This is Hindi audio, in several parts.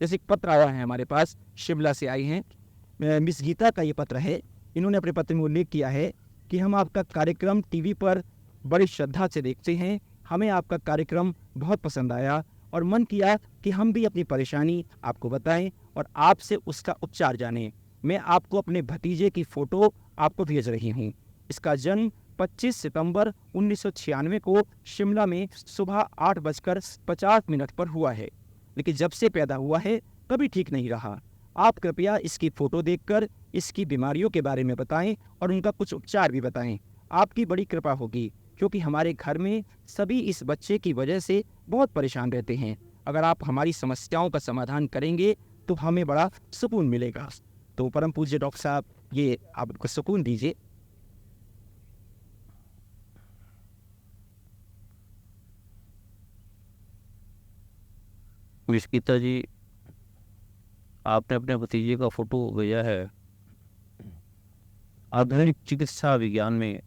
जैसे एक पत्र आया है हमारे पास, शिमला से आई हैं मिस गीता का ये पत्र है। इन्होंने अपने पत्र में उल्लेख किया है कि हम आपका कार्यक्रम टीवी पर बड़ी श्रद्धा से देखते हैं। हमें आपका कार्यक्रम बहुत पसंद आया और मन किया कि हम भी अपनी परेशानी आपको बताएं और आपसे उसका उपचार जानें। मैं आपको अपने भतीजे की फ़ोटो आपको भेज रही हूँ। इसका जन्म 25 सितंबर 1996 को शिमला में सुबह 8:50 पर हुआ है, लेकिन जब से पैदा हुआ है कभी ठीक नहीं रहा। आप कृपया इसकी फ़ोटो देखकर इसकी बीमारियों के बारे में बताएं और उनका कुछ उपचार भी बताएं। आपकी बड़ी कृपा होगी, क्योंकि हमारे घर में सभी इस बच्चे की वजह से बहुत परेशान रहते हैं। अगर आप हमारी समस्याओं का समाधान करेंगे तो हमें बड़ा सुकून मिलेगा। तो परम पूज्य डॉक्टर साहब, ये आप उनको सुकून दीजिए। मिस गीता जी, आपने अपने भतीजे का फोटो भेजा है। आधुनिक चिकित्सा विज्ञान में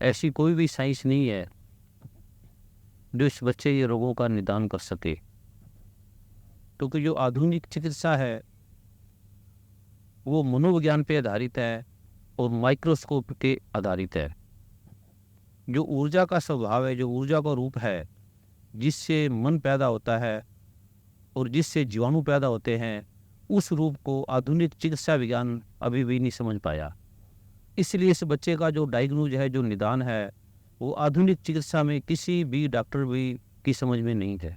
ऐसी कोई भी साइंस नहीं है जो इस बच्चे के रोगों का निदान कर सके, क्योंकि जो आधुनिक चिकित्सा है वो मनोविज्ञान पे आधारित है और माइक्रोस्कोप के आधारित है। जो ऊर्जा का स्वभाव है, जो ऊर्जा का रूप है, जिससे मन पैदा होता है और जिससे जीवाणु पैदा होते हैं, उस रूप को आधुनिक चिकित्सा विज्ञान अभी भी नहीं समझ पाया। इसलिए इस बच्चे का जो डायग्नोज है, जो निदान है, वो आधुनिक चिकित्सा में किसी भी डॉक्टर भी की समझ में नहीं है।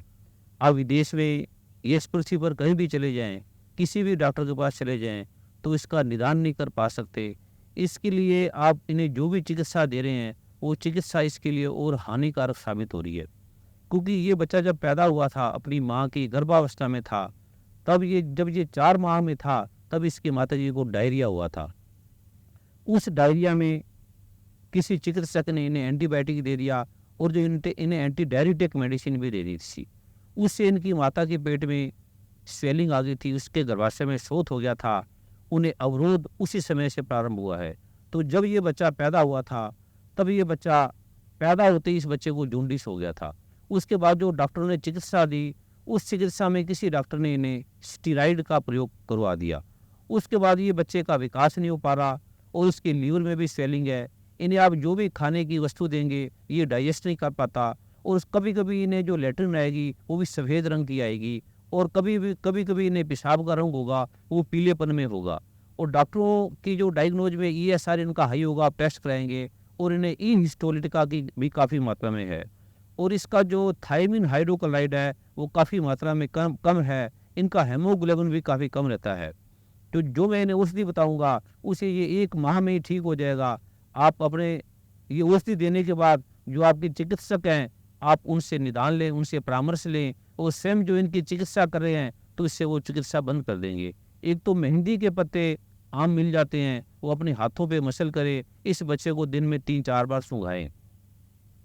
आप विदेश में या इस पृथ्वी पर कहीं भी चले जाएं, किसी भी डॉक्टर के पास चले जाएं, तो इसका निदान नहीं कर पा सकते। इसके लिए आप इन्हें जो भी चिकित्सा दे रहे हैं, वो चिकित्सा इसके लिए और हानिकारक साबित हो रही है। क्योंकि ये बच्चा जब पैदा हुआ था, अपनी माँ की गर्भावस्था में था, तब जब ये 4 माह में था, तब इसकी माताजी को डायरिया हुआ था। उस डायरिया में किसी चिकित्सक ने इन्हें एंटीबायोटिक दे दिया और जो इन्हें एंटी डायरिटिक मेडिसिन भी दे दी थी। उससे इनकी माता के पेट में स्वेलिंग आ गई थी, उसके गर्भाशय में शोथ हो गया था। उन्हें अवरोध उसी समय से प्रारंभ हुआ है। तो जब ये बच्चा पैदा हुआ था, तब ये बच्चा पैदा होते ही इस बच्चे को जॉन्डिस हो गया था। उसके बाद जो डॉक्टरों ने चिकित्सा दी, उस चिकित्सा में किसी डॉक्टर ने इन्हें स्टीराइड का प्रयोग करवा दिया। उसके बाद ये बच्चे का विकास नहीं हो पा रहा और उसके लीवर में भी स्वेलिंग है। इन्हें आप जो भी खाने की वस्तु देंगे, ये डाइजेस्ट नहीं कर पाता और कभी कभी इन्हें जो लेटरिन आएगी वो भी सफ़ेद रंग की आएगी और कभी कभी इन्हें पेशाब का रंग होगा, वो पीलेपन में होगा। और डॉक्टरों की जो डायग्नोज में ESR इनका हाई होगा, आप टेस्ट कराएंगे और इन्हें ई हिस्टोलिटिका की भी काफ़ी मात्रा में है और इसका जो थायमिन हाइड्रोक्लोराइड है वो काफ़ी मात्रा में कम है। इनका हेमोग्लोबिन भी काफ़ी कम रहता है। तो जो मैं इन्हें औषधि बताऊंगा उसे ये 1 माह में ही ठीक हो जाएगा। आप अपने ये औषधि देने के बाद जो आपके चिकित्सक हैं, आप उनसे निदान लें, उनसे परामर्श लें और स्वयं जो इनकी चिकित्सा कर रहे हैं तो इससे वो चिकित्सा बंद कर देंगे। एक तो मेहंदी के पत्ते आम मिल जाते हैं, वो अपने हाथों पे मसल करे, इस बच्चे को दिन में 3-4 बार सूंघाएं।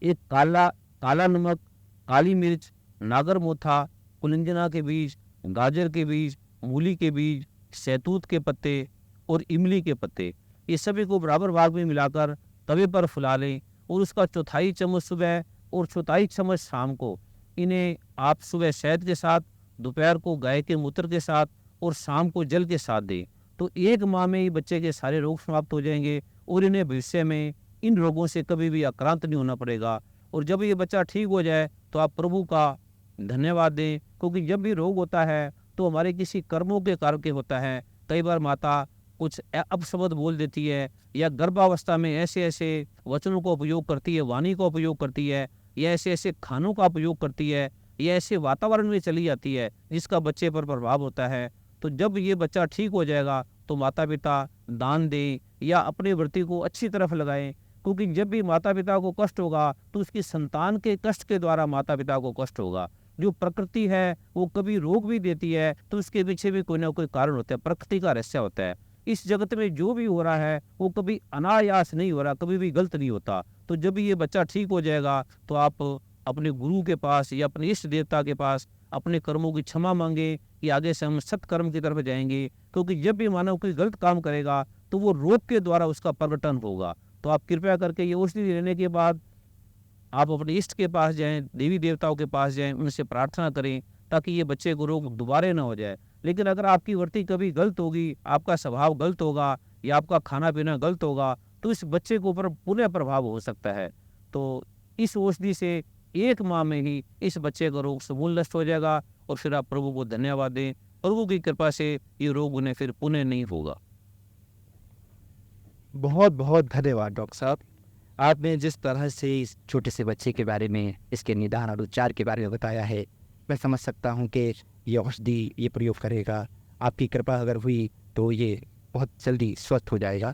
एक काला नमक, काली मिर्च, नागर मोथा, कुलंजना के बीज, गाजर के बीज, मूली के बीज, शहतूत के पत्ते और इमली के पत्ते, ये सभी को बराबर भाग में मिलाकर तवे पर फुला लें और उसका 1/4 चम्मच सुबह और 1/4 चम्मच शाम को, इन्हें आप सुबह शहद के साथ, दोपहर को गाय के मूत्र के साथ और शाम को जल के साथ दें। तो 1 माह में ही बच्चे के सारे रोग समाप्त हो जाएंगे और इन्हें भविष्य में इन रोगों से कभी भी आक्रांत नहीं होना पड़ेगा। और जब ये बच्चा ठीक हो जाए तो आप प्रभु का धन्यवाद दें, क्योंकि जब भी रोग होता है तो हमारे किसी कर्मों के कारण के होता है। कई बार माता कुछ अपशब्द बोल देती है या गर्भावस्था में ऐसे ऐसे वचनों का उपयोग करती है, वाणी का उपयोग करती है, या ऐसे ऐसे खानों का उपयोग करती है, या ऐसे वातावरण में चली जाती है जिसका बच्चे पर प्रभाव होता है। तो जब ये बच्चा ठीक हो जाएगा तो माता पिता दान दें या अपने वृत्ति को अच्छी तरफ लगाएं, क्योंकि जब भी माता पिता को कष्ट होगा तो उसकी संतान के कष्ट के द्वारा माता पिता को कष्ट होगा। जो प्रकृति है वो कभी रोग भी देती है तो उसके पीछे भी कोई ना कोई कारण होता है, प्रकृति का रहस्य होता है। इस जगत में जो भी हो रहा है वो कभी अनायास नहीं हो रहा, कभी भी गलत नहीं होता। तो जब ये बच्चा ठीक हो जाएगा तो आप अपने गुरु के पास या अपने इष्ट देवता के पास अपने कर्मों की क्षमा मांगे कि आगे से हम सत्कर्म की तरफ जाएंगे, क्योंकि जब भी मानव कोई गलत काम करेगा तो वो रोग के द्वारा उसका प्रकटन होगा। तो आप कृपया करके ये औषधि लेने के बाद आप अपने इष्ट के पास जाएं, देवी देवताओं के पास जाएं, उनसे प्रार्थना करें ताकि ये बच्चे को रोग दोबारा ना हो जाए। लेकिन अगर आपकी वर्ती कभी गलत होगी, आपका स्वभाव गलत होगा या आपका खाना पीना गलत होगा, तो इस बच्चे के ऊपर पुनः प्रभाव हो सकता है। तो इस औषधि से 1 माह में ही इस बच्चे का रोग समूल नष्ट हो जाएगा और फिर आप प्रभु को धन्यवाद दें। प्रभु की कृपा से ये रोग उन्हें फिर पुनः नहीं होगा। बहुत बहुत धन्यवाद डॉक्टर साहब। आपने जिस तरह से इस छोटे से बच्चे के बारे में, इसके निदान और उपचार के बारे में बताया है, मैं समझ सकता हूँ कि ये औषधि ये प्रयोग करेगा। आपकी कृपा अगर हुई तो ये बहुत जल्दी स्वस्थ हो जाएगा।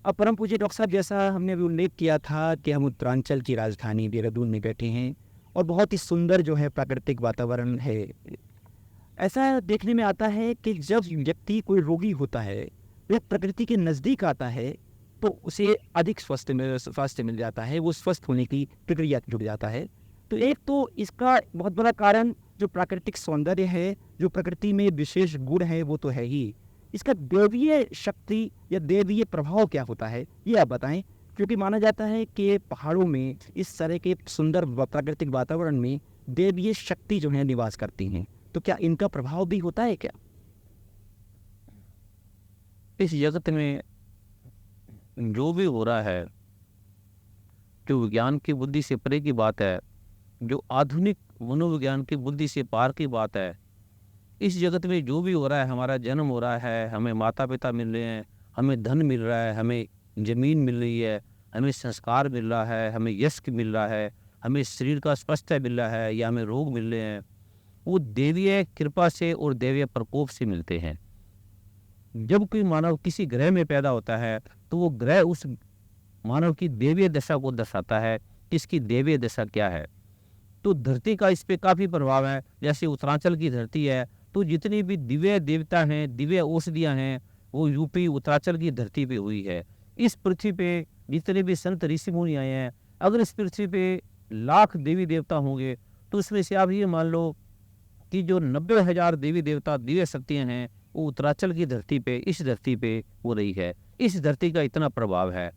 अब परम पूज्य डॉक्टर साहब, जैसा हमने अभी उल्लेख किया था कि हम उत्तरांचल की राजधानी देहरादून में बैठे हैं और बहुत ही सुंदर जो है प्राकृतिक वातावरण है। ऐसा देखने में आता है कि जब व्यक्ति कोई रोगी होता है, वह प्रकृति के नज़दीक आता है, तो उसे अधिक स्वास्थ्य मिल जाता है, वो स्वस्थ होने की प्रक्रिया जुड़ जाता है। तो एक तो इसका बहुत बड़ा कारण जो प्राकृतिक सौंदर्य है, जो प्रकृति में विशेष गुण है, वो तो है ही। इसका दैवीय शक्ति या दैवीय प्रभाव क्या होता है, ये आप बताएं। क्योंकि माना जाता है कि पहाड़ों में, इस तरह के सुंदर प्राकृतिक वातावरण में दैवीय शक्ति जो है निवास करती हैं। तो क्या इनका प्रभाव भी होता है क्या? इस जगत में जो भी हो रहा है, जो विज्ञान की बुद्धि से परे की बात है, जो आधुनिक मनोविज्ञान की बुद्धि से पार की बात है, इस जगत में जो भी हो रहा है, हमारा जन्म हो रहा है, हमें माता पिता मिल रहे हैं, हमें धन मिल रहा है, हमें जमीन मिल रही है, हमें संस्कार मिल रहा है, हमें यश मिल रहा है, हमें शरीर का स्वास्थ्य मिल रहा है या हमें रोग मिल रहे हैं, वो देवीय कृपा से और देवीय प्रकोप से मिलते हैं। जब कोई मानव किसी ग्रह में पैदा होता है, तो वो ग्रह उस मानव की देवीय दशा को दर्शाता है कि इसकी देवीय दशा क्या है। तो धरती का इस पे काफ़ी प्रभाव है। जैसे उत्तरांचल की धरती है, तो जितनी भी दिव्य देवता हैं, दिव्य औषधियाँ हैं, वो यूपी उत्तरांचल की धरती पे हुई है। इस पृथ्वी पे जितने भी संत ऋषि मुनि आए हैं, अगर इस पृथ्वी पे लाख देवी देवता होंगे, तो उसमें से आप ये मान लो कि जो 90,000 देवी देवता दिव्य शक्तियाँ हैं, वो उत्तरांचल की धरती पे, इस धरती पे हो रही है। इस धरती का इतना प्रभाव है।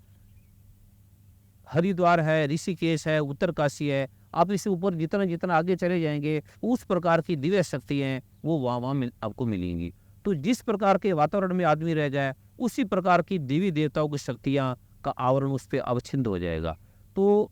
हरिद्वार है, ऋषिकेश है, उत्तरकाशी है, आप इससे ऊपर जितना जितना आगे चले जाएंगे, उस प्रकार की दिव्य शक्तियाँ वो वहाँ आपको मिलेंगी। तो जिस प्रकार के वातावरण में आदमी रह जाए, उसी प्रकार की देवी देवताओं की शक्तियाँ का आवरण उस पर अवच्छिन्न हो जाएगा। तो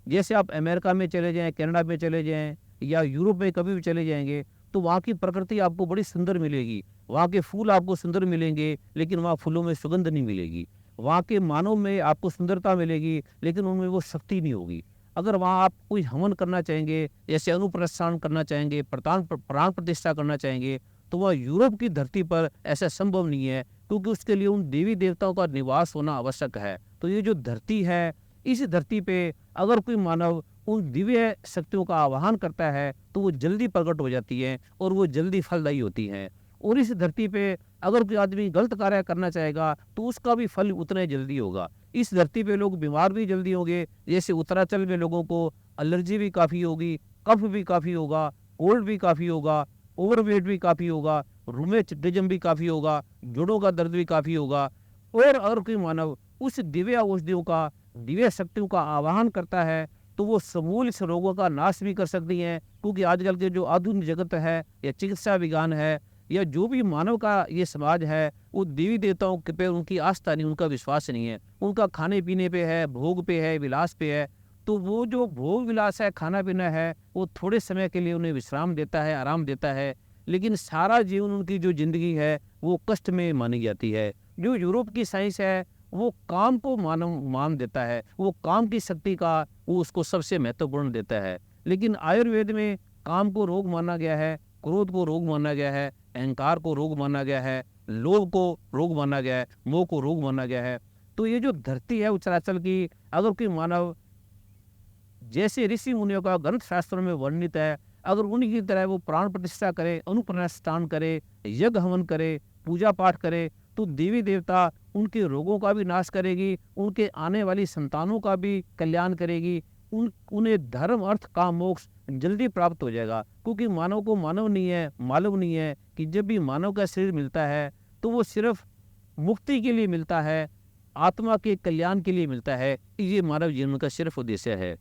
जैसे आप अमेरिका में चले जाएं, कनाडा में चले जाएं या यूरोप में कभी भी चले जाएंगे, तो वहाँ की प्रकृति आपको बड़ी सुंदर मिलेगी। वहाँ के फूल आपको सुंदर मिलेंगे, लेकिन वहाँ फूलों में सुगंध नहीं मिलेगी। वहाँ के मानव में आपको सुंदरता मिलेगी, लेकिन उनमें वो शक्ति नहीं होगी। अगर वहाँ आप कोई हवन करना चाहेंगे, जैसे अनुप्रस्थान करना चाहेंगे, प्राण प्रतिष्ठा करना चाहेंगे, तो वह यूरोप की धरती पर ऐसा संभव नहीं है, क्योंकि उसके लिए उन देवी देवताओं का निवास होना आवश्यक है। तो ये जो धरती है, इस धरती पे अगर कोई मानव उन दिव्य शक्तियों का आवाहन करता है, तो वो जल्दी प्रकट हो जाती है और वो जल्दी फलदायी होती हैं। और इस धरती पे अगर कोई आदमी गलत कार्य करना चाहेगा, तो उसका भी फल उतना ही जल्दी होगा। इस धरती पे लोग बीमार भी जल्दी होंगे। जैसे उत्तरांचल में लोगों को एलर्जी भी काफ़ी होगी, कफ भी काफ़ी होगा, कोल्ड भी काफ़ी होगा, ओवरवेट भी काफ़ी होगा, रूमेटिज्म भी काफ़ी होगा, जोड़ों का दर्द भी काफ़ी होगा। और अगर कोई मानव उस दिव्य औषधियों का, दिव्य शक्तियों का आवाहन करता है, तो वो समूल इस रोगों का नाश भी कर सकती हैं। क्योंकि आजकल के जो आधुनिक जगत है या चिकित्सा विज्ञान है या जो भी मानव का ये समाज है, वो देवी देवताओं के पे उनकी आस्था नहीं, उनका विश्वास नहीं है। उनका खाने पीने पे है, भोग पे है, विलास पे है। तो वो जो भोग विलास है, खाना पीना है, वो थोड़े समय के लिए उन्हें विश्राम देता है, आराम देता है, लेकिन सारा जीवन उनकी जो जिंदगी है वो कष्ट में मानी जाती है। जो यूरोप की साइंस है, वो काम को मान देता है, वो काम की शक्ति का वो उसको सबसे महत्वपूर्ण देता है। लेकिन आयुर्वेद में काम को रोग माना गया है, क्रोध को रोग माना गया है, अहंकार को रोग माना गया है, लोभ को रोग माना गया है, मोह को रोग माना गया है। तो ये जो धरती है उत्तरांचल की, अगर कोई मानव जैसे ऋषि मुनियों का ग्रंथ शास्त्रों में वर्णित है, अगर उन्हीं की तरह वो प्राण प्रतिष्ठा करे, अनुप्रस्थान करे, यज्ञ हवन करे, पूजा पाठ करे, तो देवी देवता उनके रोगों का भी नाश करेगी, उनके आने वाली संतानों का भी कल्याण करेगी। उन्हें धर्म, अर्थ, काम, मोक्ष जल्दी प्राप्त हो जाएगा। क्योंकि मानव को मानव नहीं है, मालूम नहीं है कि जब भी मानव का शरीर मिलता है, तो वो सिर्फ मुक्ति के लिए मिलता है, आत्मा के कल्याण के लिए मिलता है। ये मानव जीवन का सिर्फ उद्देश्य है।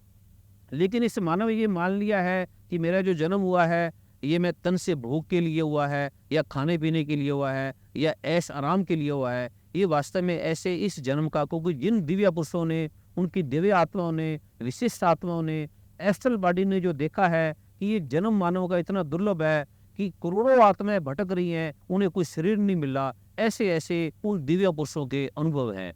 लेकिन इस मानव ये मान लिया है कि मेरा जो जन्म हुआ है, ये मैं तन से भूख के लिए हुआ है या खाने पीने के लिए हुआ है या ऐश आराम के लिए हुआ है, ये वास्तव में ऐसे इस जन्म का, क्योंकि जिन दिव्य पुरुषों ने, उनकी दिव्य आत्माओं ने, विशिष्ट आत्माओं ने, एस्ट्रल बॉडी ने जो देखा है कि ये जन्म मानव का इतना दुर्लभ है कि करोड़ों आत्माएं भटक रही हैं, उन्हें कोई शरीर नहीं मिल रहा, ऐसे ऐसे उन दिव्य पुरुषों के अनुभव हैं।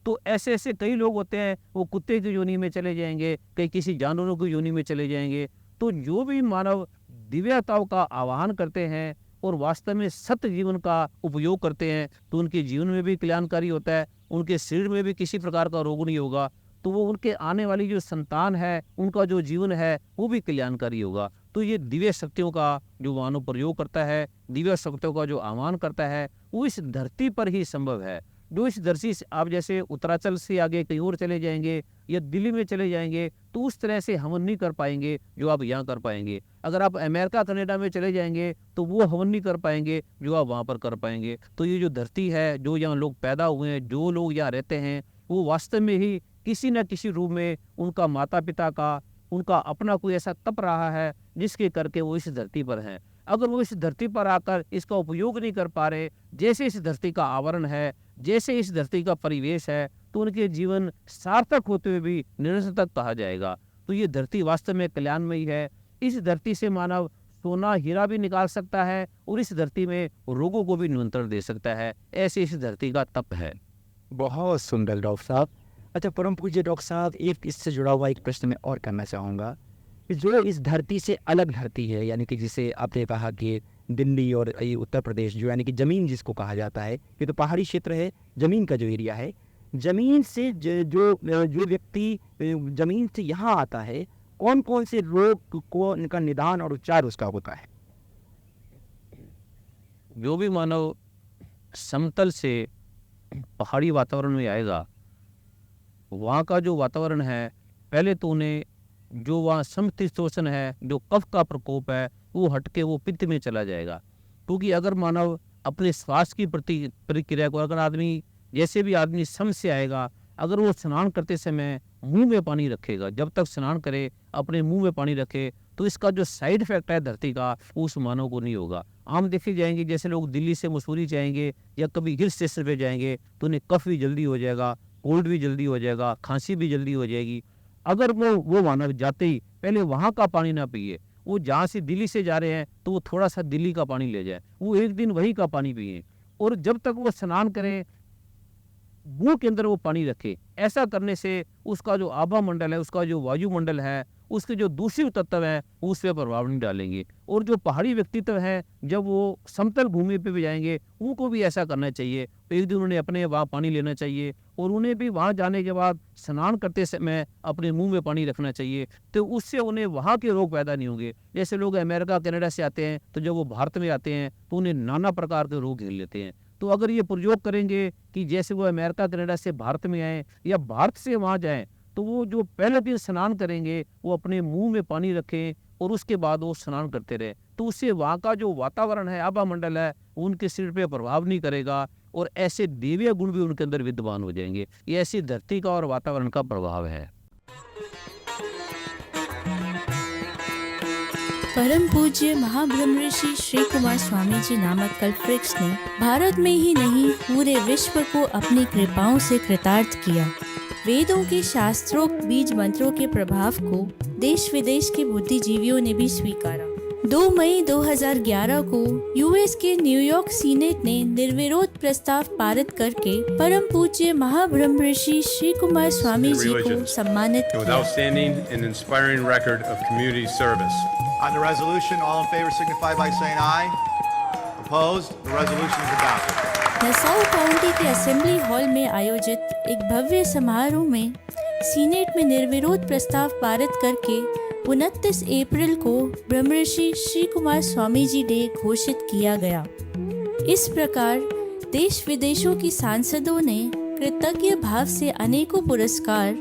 तो ऐसे ऐसे कई लोग होते हैं, वो कुत्ते की योनि में चले जाएंगे, कई किसी जानवरों की योनि में चले जाएंगे। तो जो भी मानव दिव्यताओं का आह्वान करते हैं और वास्तव में सत्य जीवन का उपयोग करते हैं, तो उनके जीवन में भी कल्याणकारी होता है, उनके शरीर में भी किसी प्रकार का रोग नहीं होगा, तो वो उनके आने वाली जो संतान है, उनका जो जीवन है वो भी कल्याणकारी होगा। तो ये दिव्य शक्तियों का जो मानव प्रयोग करता है, दिव्य शक्तियों का जो आह्वान करता है, वो इस धरती पर ही संभव है। जो इस धरती से आप जैसे उत्तरांचल से आगे कहीं और चले जाएंगे या दिल्ली में चले जाएंगे, तो उस तरह से हवन नहीं कर पाएंगे जो आप यहाँ कर पाएंगे। अगर आप अमेरिका कनाडा में चले जाएंगे तो वो हवन नहीं कर पाएंगे जो आप वहाँ पर कर पाएंगे। तो ये जो धरती है, जो यहाँ लोग पैदा हुए हैं, जो लोग यहाँ रहते हैं, वो वास्तव में ही किसी न किसी रूप में उनका माता पिता का, उनका अपना कोई ऐसा तप रहा है जिसके करके वो इस धरती पर हैं। अगर वो इस धरती पर आकर इसका उपयोग नहीं कर पा रहे, जैसे इस धरती का आवरण है, जैसे इस धरती का परिवेश है, तो उनके जीवन सार्थक होते हुए भी निरर्थक कहा जाएगा। तो ये धरती वास्तव में कल्याणमयी है। इस धरती से मानव सोना हीरा भी निकाल सकता है और इस धरती में रोगों को भी नियंत्रण दे सकता है। ऐसे इस धरती का तप है। बहुत सुंदर डॉक्टर साहब। अच्छा परम पूज्य डॉक्टर साहब, एक इससे जुड़ा हुआ एक प्रश्न मैं और करना चाहूँगा कि जो इस धरती से अलग धरती है, यानी कि जिसे आपने कहा कि दिल्ली और ये उत्तर प्रदेश, जो यानी कि ज़मीन जिसको कहा जाता है, ये तो पहाड़ी क्षेत्र है, ज़मीन का जो एरिया है, ज़मीन से जो व्यक्ति ज़मीन से यहाँ आता है, कौन कौन से रोग को इनका निदान और उपचार उसका होता है? जो भी मानव समतल से पहाड़ी वातावरण में आएगा, वहाँ का जो वातावरण है, पहले तो उन्हें जो वहाँ समशीतोष्ण है, जो कफ का प्रकोप है, वो हटके वो पित्त में चला जाएगा। क्योंकि अगर मानव अपने स्वास्थ्य की प्रक्रिया को, अगर आदमी जैसे भी आदमी सम से आएगा, अगर वो स्नान करते समय मुंह में पानी रखेगा, जब तक स्नान करे अपने मुंह में पानी रखे, तो इसका जो साइड इफेक्ट है धरती का, उस मानव को नहीं होगा। आम देखे जाएंगे, जैसे लोग दिल्ली से मसूरी जाएंगे या कभी हिल स्टेशन पे जाएंगे, तो उन्हें कफ भी जल्दी हो जाएगा, कोल्ड भी जल्दी हो जाएगा, खांसी भी जल्दी हो जाएगी। अगर वो मानव जाते ही पहले वहाँ का पानी ना पिए, वो जहाँ से दिल्ली से जा रहे हैं तो वो थोड़ा सा दिल्ली का पानी ले जाए, वो एक दिन वही का पानी पिए, और जब तक वो स्नान करें मुंह के अंदर वो पानी रखे। ऐसा करने से उसका जो आभा मंडल है, उसका जो वायुमंडल है, उसके जो दूषित तत्व हैं, वो उस पर प्रभाव नहीं डालेंगे। और जो पहाड़ी व्यक्तित्व हैं, जब वो समतल भूमि पे भी जाएंगे, उनको भी ऐसा करना चाहिए। एक दिन उन्हें अपने वहाँ पानी लेना चाहिए और उन्हें भी वहाँ जाने के बाद स्नान करते समय अपने मुंह में पानी रखना चाहिए, तो उससे उन्हें वहाँ के रोग पैदा नहीं होंगे। जैसे लोग अमेरिका कनाडा से आते हैं, तो जब वो भारत में आते हैं तो उन्हें नाना प्रकार के रोग घेर लेते हैं। तो अगर ये प्रयोग करेंगे कि जैसे वो अमेरिका कनाडा से भारत में आए या भारत से वहाँ जाएं, तो वो जो पहले दिन स्नान करेंगे वो अपने मुंह में पानी रखें और उसके बाद वो स्नान करते रहे, तो उससे वहाँ का जो वातावरण है, आभा मंडल है, उनके शरीर पे प्रभाव नहीं करेगा और ऐसे दिव्य गुण भी उनके अंदर विद्यमान हो जाएंगे। ये ऐसी धरती का और वातावरण का प्रभाव है। परम पूज्य महाब्रह्म ऋषि श्री कुमार स्वामी जी नामक कल्पवृक्ष ने भारत में ही नहीं पूरे विश्व को अपनी कृपाओं से कृतार्थ किया। वेदों के शास्त्रोक्त बीज मंत्रों के प्रभाव को देश विदेश के बुद्धिजीवियों ने भी स्वीकारा। 2 मई 2011 को यूएस के न्यूयॉर्क सीनेट ने निर्विरोध प्रस्ताव पारित करके परम पूज्य महाब्रह्म ऋषि श्री कुमार स्वामी जी को सम्मानित किया। On the resolution, all in favor signify by saying aye. Opposed? The resolution is adopted. Nassau county के असेंबली हॉल में आयोजित एक भव्य समारोह में सीनेट में निर्विरोध प्रस्ताव पारित करके 29 अप्रैल को ब्रह्मर्षि श्री कुमार स्वामी जी डे घोषित किया गया। इस प्रकार देश विदेशों की सांसदों ने कृतज्ञ भाव से अनेकों पुरस्कार,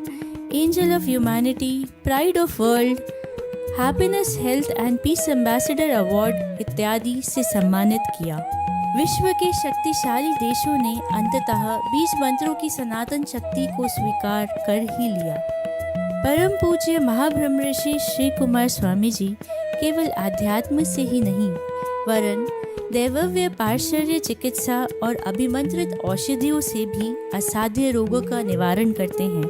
angel of humanity, pride of world, happiness, health and piece ambassador award इत्यादि से सम्मानित किया। विश्व के शक्तिशाली देशों ने अंततः बीज मंत्रों की सनातन शक्ति को स्वीकार कर ही लिया। परम पूज्य महाब्रह्म ऋषि श्री कुमार स्वामी जी केवल आध्यात्म से ही नहीं वरन दैवव्य पार्श्व चिकित्सा और अभिमंत्रित औषधियों से भी असाध्य रोगों का निवारण करते हैं,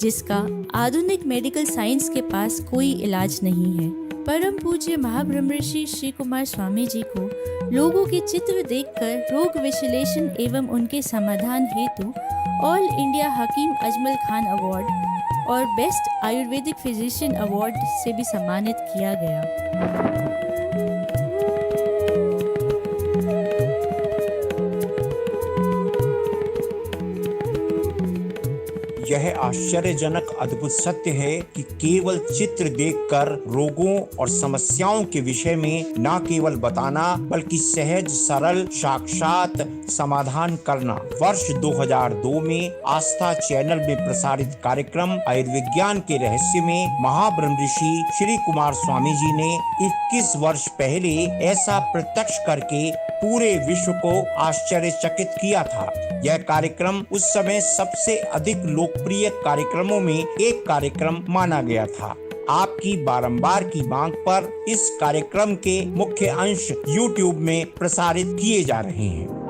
जिसका आधुनिक मेडिकल साइंस के पास कोई इलाज नहीं है। परम पूज्य महाब्रह्मर्षि श्री कुमार स्वामी जी को लोगों के चित्र देखकर रोग विश्लेषण एवं उनके समाधान हेतु all India Hakim Ajmal Khan award और बेस्ट आयुर्वेदिक फिजिशियन अवार्ड से भी सम्मानित किया गया। यह आश्चर्यजनक अद्भुत सत्य है कि केवल चित्र देखकर रोगों और समस्याओं के विषय में न केवल बताना बल्कि सहज सरल साक्षात समाधान करना। वर्ष 2002 में आस्था चैनल में प्रसारित कार्यक्रम आयुर्विज्ञान के रहस्य में महाब्रह्म ऋषि श्री कुमार स्वामी जी ने 21 वर्ष पहले ऐसा प्रत्यक्ष करके पूरे विश्व को आश्चर्यचकित किया था। यह कार्यक्रम उस समय सबसे अधिक लोकप्रिय कार्यक्रमों में एक कार्यक्रम माना गया था। आपकी बारंबार की मांग पर इस कार्यक्रम के मुख्य अंश YouTube में प्रसारित किए जा रहे हैं।